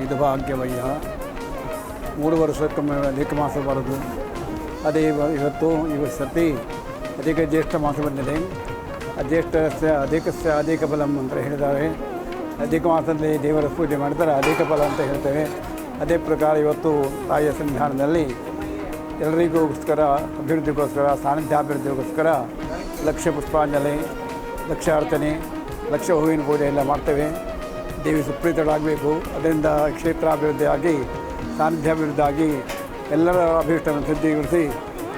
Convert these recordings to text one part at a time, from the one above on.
ಇದು ಭಾಗ್ಯವಯ್ಯ 3 ವರ್ಷಕ್ಕೊಮ್ಮೆ ಅಧಿಕ ಮಾಸ ಬರೋದು. ಅದೇ ಇವತ್ತು ಸತಿ ಅಧಿಕ ಜ್ಯೇಷ್ಠ ಮಾಸ ಬಂದಿದೆ. ಜ್ಯೇಷ್ಠಸ್ಯ ಅಧಿಕ ಫಲಂ ಅಂತ ಹೇಳಿದ್ದಾರೆ. ಅಧಿಕ ಮಾಸದಲ್ಲಿ ದೇವರ ಪೂಜೆ ಮಾಡಿದರೆ ಅಧಿಕ ಫಲ ಅಂತ ಹೇಳ್ತೇವೆ. ಅದೇ ಪ್ರಕಾರ ಇವತ್ತು ತಾಯಿಯ ಸನ್ನಿಧಾನದಲ್ಲಿ ಎಲ್ಲರಿಗೋಸ್ಕರ ಅಭಿವೃದ್ಧಿಗೋಸ್ಕರ ಸಾನ್ನಿಧ್ಯಾಭಿವೃದ್ಧಿಗೋಸ್ಕರ ಲಕ್ಷ ಪುಷ್ಪಾಂಜಲಿ, ಲಕ್ಷ ಅರ್ಚನೆ, ಲಕ್ಷ ಹೂವಿನ ಪೂಜೆ ಎಲ್ಲ ಮಾಡ್ತೇವೆ. ದೇವಿ ಸುಪ್ರೀತಳಾಗಬೇಕು. ಅದರಿಂದ ಕ್ಷೇತ್ರಾಭಿವೃದ್ಧಿ ಆಗಿ ಸಾನ್ನಿಧ್ಯಾಭಿವೃದ್ಧಿ ಆಗಿ ಎಲ್ಲರ ಅಭೀಷ್ಟವನ್ನು ಸಿದ್ಧಿಗೊಳಿಸಿ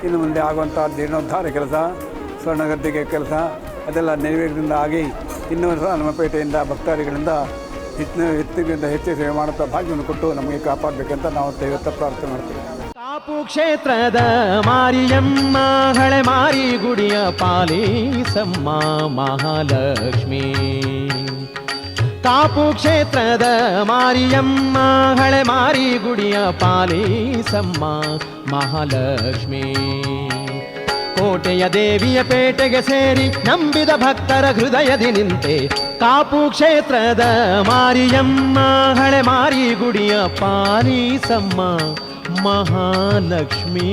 ಇನ್ನು ಮುಂದೆ ಆಗುವಂಥ ಜೀರ್ಣೋದ್ಧಾರ ಕೆಲಸ, ಸ್ವರ್ಣಗದ್ದಿಗೆ ಕೆಲಸ ಅದೆಲ್ಲ ನೆರವೇರಿದಿಂದ ಆಗಿ ಇನ್ನೂ ಸಹ ನಮ್ಮ ಪೇಟೆಯಿಂದ ಭಕ್ತಾದಿಗಳಿಂದ ಹೆಚ್ಚು ಸೇವೆ ಮಾಡುತ್ತಾ ಭಾಗ್ಯವನ್ನು ಕೊಟ್ಟು ನಮಗೆ ಕಾಪಾಡಬೇಕಂತ ನಾವು ಇವತ್ತು ಪ್ರಾರ್ಥನೆ ಮಾಡ್ತೀವಿ. ಕಾಪು ಕ್ಷೇತ್ರದ ಮಾರಿಯಮ್ಮ ಹಳೆ ಮಾರಿ ಗುಡಿಯ ಪಾಲಿಸಮ್ಮ ಮಹಾಲಕ್ಷ್ಮಿ. ಕಾಪು ಕ್ಷೇತ್ರದ ಮಾರಿಯಮ್ಮ ಹಳೆ ಮಾರಿ ಗುಡಿಯ ಪಾಲಿಸಮ್ಮ ಮಹಾಲಕ್ಷ್ಮಿ. ಕೋಟೆಯ ದೇವಿಯ ಪೇಟೆಗೆ ಸೇರಿ ನಂಬಿದ ಭಕ್ತರ ಹೃದಯದಿ ನಿಂತೆ ಕಾಪು ಕ್ಷೇತ್ರದ ಮಾರಿಯಮ್ಮ ಹಳೆ ಮಾರಿ ಗುಡಿಯ ಪಾಲಿಸಮ್ಮ ಮಹಾಲಕ್ಷ್ಮಿ.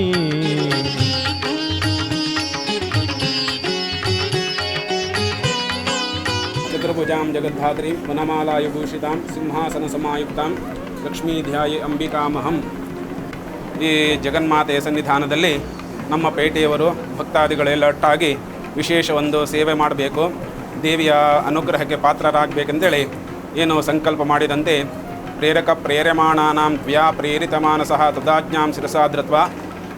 ಚತುರ್ಭುಜಾಂ ಜಗದ್ಧಾತ್ರೀಂ ವನಮಾಲಾಯುಭೂಷಿತಾಂ ಸಿಂಹಾಸನ ಸಮಾಯುಕ್ತಾಂ ಲಕ್ಷ್ಮೀಧ್ಯಾಯೇ ಅಂಬಿಕಾಮಹಂ. ಈ ಜಗನ್ಮಾತೆಯ ಸನ್ನಿಧಾನದಲ್ಲಿ ನಮ್ಮ ಪೇಟೆಯವರು ಭಕ್ತಾದಿಗಳೆಲ್ಲ ಒಟ್ಟಾಗಿ ವಿಶೇಷ ಒಂದು ಸೇವೆ ಮಾಡಬೇಕು, ದೇವಿಯ ಅನುಗ್ರಹಕ್ಕೆ ಪಾತ್ರರಾಗಬೇಕೆಂದೇಳಿ ಏನು ಸಂಕಲ್ಪ ಮಾಡಿದಂತೆ ಪ್ರೇರಮಾಣಾನಾಂ ತ್ವಯಾ ಪ್ರೇರಿತಮಾನಸಃ ತದಾಜ್ಞಾಂ ಶಿರಸಾಧೃತ್ವ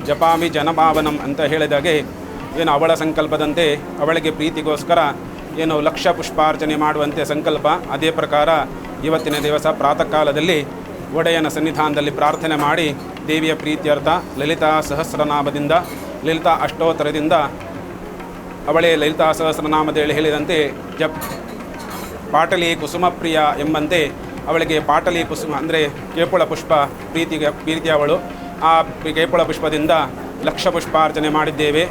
ಜಪಾಮಿ ಜನಭಾವನಂ ಅಂತ ಹೇಳಿದಾಗೆ ಏನು ಅವಳ ಸಂಕಲ್ಪದಂತೆ ಅವಳಿಗೆ ಪ್ರೀತಿಗೋಸ್ಕರ ಏನು ಲಕ್ಷ ಪುಷ್ಪಾರ್ಚನೆ ಮಾಡುವಂತೆ ಸಂಕಲ್ಪ. ಅದೇ ಪ್ರಕಾರ ಇವತ್ತಿನ ದಿವಸ ಪ್ರಾತಃ ಕಾಲದಲ್ಲಿ ಒಡೆಯನ ಸನ್ನಿಧಾನದಲ್ಲಿ ಪ್ರಾರ್ಥನೆ ಮಾಡಿ ದೇವಿಯ ಪ್ರೀತ್ಯರ್ಥ ಲಲಿತಾ ಸಹಸ್ರನಾಮದಿಂದ ಲಲಿತಾ ಅಷ್ಟೋತ್ತರದಿಂದ ಅವಳೇ ಲಲಿತಾ ಸಹಸ್ರನಾಮದಲ್ಲಿ ಹೇಳಿದಂತೆ ಪಾಟಲಿ ಕುಸುಮಪ್ರಿಯ ಎಂಬಂತೆ ಅವಳಿಗೆ ಪಾಟಲಿ ಕುಸುಮ ಅಂದರೆ ಕೇಪುಳ ಪುಷ್ಪ ಪ್ರೀತಿ ಅವಳು. ಆ ಕೇಪುಳ ಪುಷ್ಪದಿಂದ ಲಕ್ಷ ಪುಷ್ಪಾರ್ಚನೆ ಮಾಡಿದ್ದೇವೆ.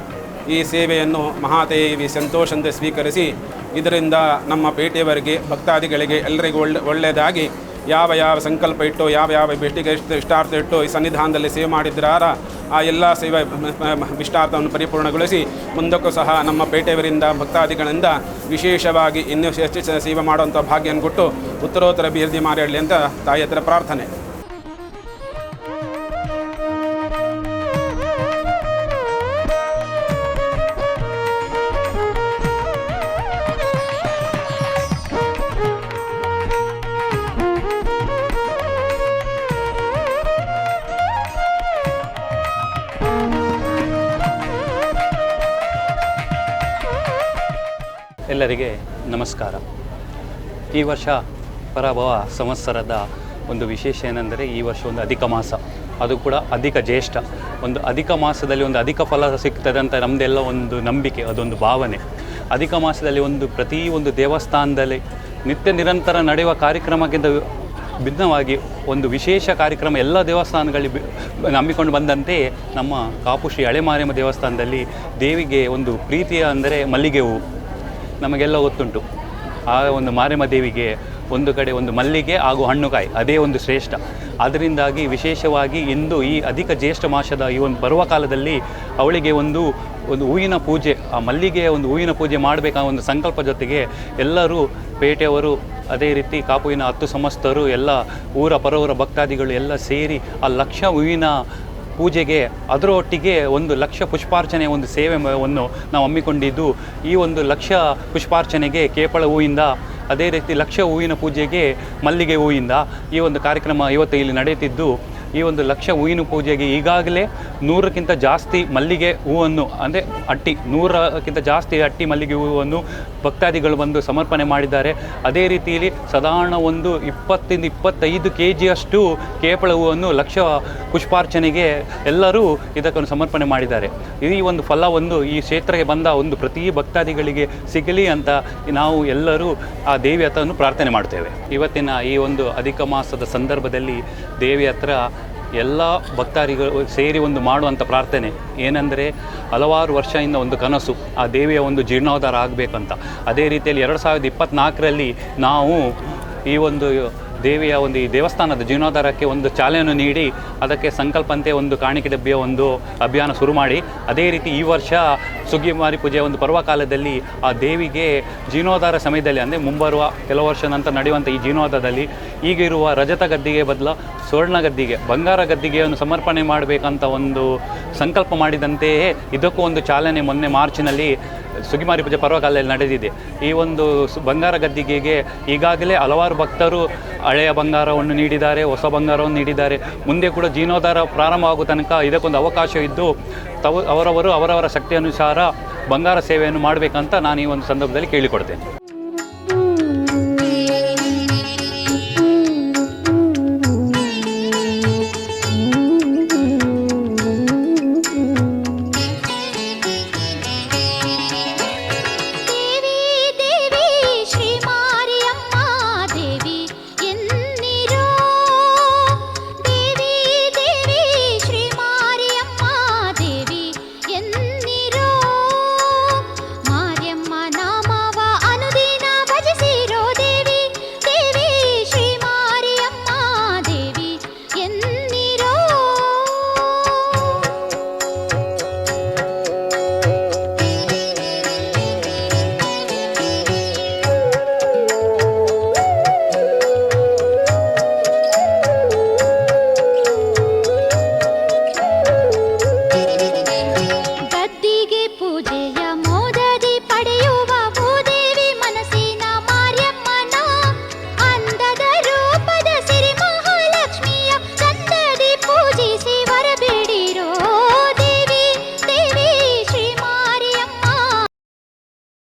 ಈ ಸೇವೆಯನ್ನು ಮಹಾದೇವಿ ಸಂತೋಷದಿಂದ ಸ್ವೀಕರಿಸಿ ಇದರಿಂದ ನಮ್ಮ ಪೇಟೆಯವರಿಗೆ ಭಕ್ತಾದಿಗಳಿಗೆ ಎಲ್ಲರಿಗೂ ಒಳ್ಳೆಯದಾಗಿ ಯಾವ ಸಂಕಲ್ಪ ಇಟ್ಟು ಯಾವ ಭೇಟಿಗೆ ಇಷ್ಟಾರ್ಥ ಇಟ್ಟು ಈ ಸನ್ನಿಧಾನದಲ್ಲಿ ಸೇವೆ ಮಾಡಿದ್ದಾರ ಆ ಎಲ್ಲ ಸೇವೆ ಇಷ್ಟಾರ್ಥವನ್ನು ಪರಿಪೂರ್ಣಗೊಳಿಸಿ ಮುಂದಕ್ಕೂ ಸಹ ನಮ್ಮ ಪೇಟೆಯವರಿಂದ ಭಕ್ತಾದಿಗಳಿಂದ ವಿಶೇಷವಾಗಿ ಇನ್ನೂ ಹೆಚ್ಚು ಸೇವೆ ಮಾಡುವಂಥ ಭಾಗ್ಯವನ್ನು ಕೊಟ್ಟು ಉತ್ತರೋತ್ತರ ಅಭಿವೃದ್ಧಿ ಮಾಡಲಿ ಅಂತ ತಾಯಿ ಹತ್ರ ಪ್ರಾರ್ಥನೆ. ಎಲ್ಲರಿಗೆ ನಮಸ್ಕಾರ. ಈ ವರ್ಷ ಪರಾಭವ ಸಂವತ್ಸರದ ಒಂದು ವಿಶೇಷ ಏನೆಂದರೆ ಈ ವರ್ಷ ಒಂದು ಅಧಿಕ ಮಾಸ, ಅದು ಕೂಡ ಅಧಿಕ ಜ್ಯೇಷ್ಠ. ಒಂದು ಅಧಿಕ ಮಾಸದಲ್ಲಿ ಒಂದು ಅಧಿಕ ಫಲ ಸಿಗ್ತದೆ ಅಂತ ನಮ್ಮದೆಲ್ಲ ಒಂದು ನಂಬಿಕೆ, ಅದೊಂದು ಭಾವನೆ. ಅಧಿಕ ಮಾಸದಲ್ಲಿ ಪ್ರತಿ ಒಂದು ದೇವಸ್ಥಾನದಲ್ಲಿ ನಿತ್ಯ ನಿರಂತರ ನಡೆಯುವ ಕಾರ್ಯಕ್ರಮಕ್ಕಿಂತ ಭಿನ್ನವಾಗಿ ಒಂದು ವಿಶೇಷ ಕಾರ್ಯಕ್ರಮ ಎಲ್ಲ ದೇವಸ್ಥಾನಗಳಿಗೆ ನಂಬಿಕೊಂಡು ಬಂದಂತೆ ನಮ್ಮ ಕಾಪು ಶ್ರೀ ಹಳೆ ಮಾರಿಯಮ್ಮ ದೇವಸ್ಥಾನದಲ್ಲಿ ದೇವಿಗೆ ಒಂದು ಪ್ರೀತಿಯ ಅಂದರೆ ಮಲ್ಲಿಗೆ ಹೂವು ನಮಗೆಲ್ಲ ಗೊತ್ತುಂಟು. ಆ ಒಂದು ಮಾರಿಯಮ್ಮ ದೇವಿಗೆ ಒಂದು ಕಡೆ ಒಂದು ಮಲ್ಲಿಗೆ ಹಾಗೂ ಹಣ್ಣುಕಾಯಿ ಅದೇ ಒಂದು ಶ್ರೇಷ್ಠ. ಅದರಿಂದಾಗಿ ವಿಶೇಷವಾಗಿ ಇಂದು ಈ ಅಧಿಕ ಜ್ಯೇಷ್ಠ ಮಾಸದ ಈ ಒಂದು ಬರುವ ಕಾಲದಲ್ಲಿ ಅವಳಿಗೆ ಒಂದು ಹೂವಿನ ಪೂಜೆ, ಆ ಮಲ್ಲಿಗೆಯ ಒಂದು ಹೂವಿನ ಪೂಜೆ ಮಾಡಬೇಕಾದ ಒಂದು ಸಂಕಲ್ಪ ಜೊತೆಗೆ ಎಲ್ಲರೂ ಪೇಟೆಯವರು ಅದೇ ರೀತಿ ಕಾಪುವಿನ 10 ಸಂಸ್ಥರು ಎಲ್ಲ ಊರ ಪರವೂರ ಭಕ್ತಾದಿಗಳು ಎಲ್ಲ ಸೇರಿ ಆ ಲಕ್ಷ ಹೂವಿನ ಪೂಜೆಗೆ ಅದರೊಟ್ಟಿಗೆ 1 ಲಕ್ಷ ಪುಷ್ಪಾರ್ಚನೆ ಒಂದು ಸೇವೆಯನ್ನು ನಾವು ಹಮ್ಮಿಕೊಂಡಿದ್ದು. ಈ 1 ಲಕ್ಷ ಪುಷ್ಪಾರ್ಚನೆಗೆ ಕೇಪಳ ಹೂವಿಂದ, ಅದೇ ರೀತಿ ಲಕ್ಷ ಹೂವಿನ ಪೂಜೆಗೆ ಮಲ್ಲಿಗೆ ಹೂವಿಂದ ಈ ಒಂದು ಕಾರ್ಯಕ್ರಮ ಇವತ್ತು ಇಲ್ಲಿ ನಡೆಯುತ್ತಿದ್ದು. ಈ 1 ಲಕ್ಷ ಹೂವಿನ ಪೂಜೆಗೆ ಈಗಾಗಲೇ 100ಕ್ಕಿಂತ ಜಾಸ್ತಿ ಮಲ್ಲಿಗೆ ಹೂವನ್ನು ಅಂದರೆ 100ಕ್ಕಿಂತ ಜಾಸ್ತಿ ಅಟ್ಟಿ ಮಲ್ಲಿಗೆ ಹೂವನ್ನು ಭಕ್ತಾದಿಗಳು ಬಂದು ಸಮರ್ಪಣೆ ಮಾಡಿದ್ದಾರೆ. ಅದೇ ರೀತಿಯಲ್ಲಿ ಸಾಧಾರಣ ಒಂದು 20-25 kg ಕೇಪಳ ಹೂವನ್ನು ಲಕ್ಷ ಪುಷ್ಪಾರ್ಚನೆಗೆ ಎಲ್ಲರೂ ಇದಕ್ಕೊಂದು ಸಮರ್ಪಣೆ ಮಾಡಿದ್ದಾರೆ. ಈ ಒಂದು ಫಲ ಈ ಕ್ಷೇತ್ರಕ್ಕೆ ಬಂದ ಪ್ರತಿ ಭಕ್ತಾದಿಗಳಿಗೆ ಸಿಗಲಿ ಅಂತ ನಾವು ಎಲ್ಲರೂ ಆ ದೇವಿ ಹತ್ರವನ್ನು ಪ್ರಾರ್ಥನೆ ಮಾಡ್ತೇವೆ. ಇವತ್ತಿನ ಈ ಅಧಿಕ ಮಾಸದ ಸಂದರ್ಭದಲ್ಲಿ ದೇವಿ ಹತ್ರ ಎಲ್ಲ ಭಕ್ತಾದಿಗಳು ಸೇರಿ ಮಾಡುವಂಥ ಪ್ರಾರ್ಥನೆ ಏನೆಂದರೆ, ಹಲವಾರು ವರ್ಷದಿಂದ ಕನಸು ಆ ದೇವಿಯ ಜೀರ್ಣೋದ್ಧಾರ ಆಗಬೇಕಂತ. ಅದೇ ರೀತಿಯಲ್ಲಿ 2024ರಲ್ಲಿ ನಾವು ಈ ದೇವಿಯ ಒಂದು ಈ ದೇವಸ್ಥಾನದ ಜೀರ್ಣೋದ್ಧಾರಕ್ಕೆ ಒಂದು ಚಾಲನೆ ನೀಡಿ ಅದಕ್ಕೆ ಸಂಕಲ್ಪಂತೆ ಒಂದು ಕಾಣಿಕೆ ಡಬ್ಬಿಯ ಒಂದು ಅಭಿಯಾನ ಶುರು ಮಾಡಿ, ಅದೇ ರೀತಿ ಈ ವರ್ಷ ಸುಗ್ಗಿಮಾರಿ ಪೂಜೆಯ ಒಂದು ಪರ್ವಕಾಲದಲ್ಲಿ ಆ ದೇವಿಗೆ ಜೀರ್ಣೋದ್ಧಾರ ಸಮಯದಲ್ಲಿ ಅಂದರೆ ಮುಂಬರುವ ಕೆಲವು ವರ್ಷ ನಂತರ ನಡೆಯುವಂಥ ಈ ಜೀರ್ಣೋದ್ಧಾರದಲ್ಲಿ ಈಗಿರುವ ರಜತ ಗದ್ದಿಗೆ ಬದಲು ಸ್ವರ್ಣ ಗದ್ದಿಗೆ, ಬಂಗಾರ ಗದ್ದಿಗೆಯನ್ನು ಸಮರ್ಪಣೆ ಮಾಡಬೇಕಂತ ಒಂದು ಸಂಕಲ್ಪ ಮಾಡಿದಂತೆಯೇ ಇದಕ್ಕೂ ಒಂದು ಚಾಲನೆ ಮೊನ್ನೆ ಮಾರ್ಚಿನಲ್ಲಿ ಸುಗ್ಗಿಮಾರಿ ಪೂಜೆ ಪರ್ವಕಾಲದಲ್ಲಿ ನಡೆದಿದೆ. ಈ ಒಂದು ಬಂಗಾರ ಗದ್ದಿಗೆಗೆ ಈಗಾಗಲೇ ಹಲವಾರು ಭಕ್ತರು ಹಳೆಯ ಬಂಗಾರವನ್ನು ನೀಡಿದ್ದಾರೆ, ಹೊಸ ಬಂಗಾರವನ್ನು ನೀಡಿದ್ದಾರೆ. ಮುಂದೆ ಕೂಡ ಜೀರ್ಣೋದ್ಧಾರ ಪ್ರಾರಂಭವಾಗುವ ತನಕ ಇದಕ್ಕೊಂದು ಅವಕಾಶ ಇದ್ದು ಅವರವರು ಅವರವರ ಶಕ್ತಿ ಅನುಸಾರ ಬಂಗಾರ ಸೇವೆಯನ್ನು ಮಾಡಬೇಕಂತ ನಾನು ಈ ಒಂದು ಸಂದರ್ಭದಲ್ಲಿ ಕೇಳಿಕೊಡ್ತೇನೆ.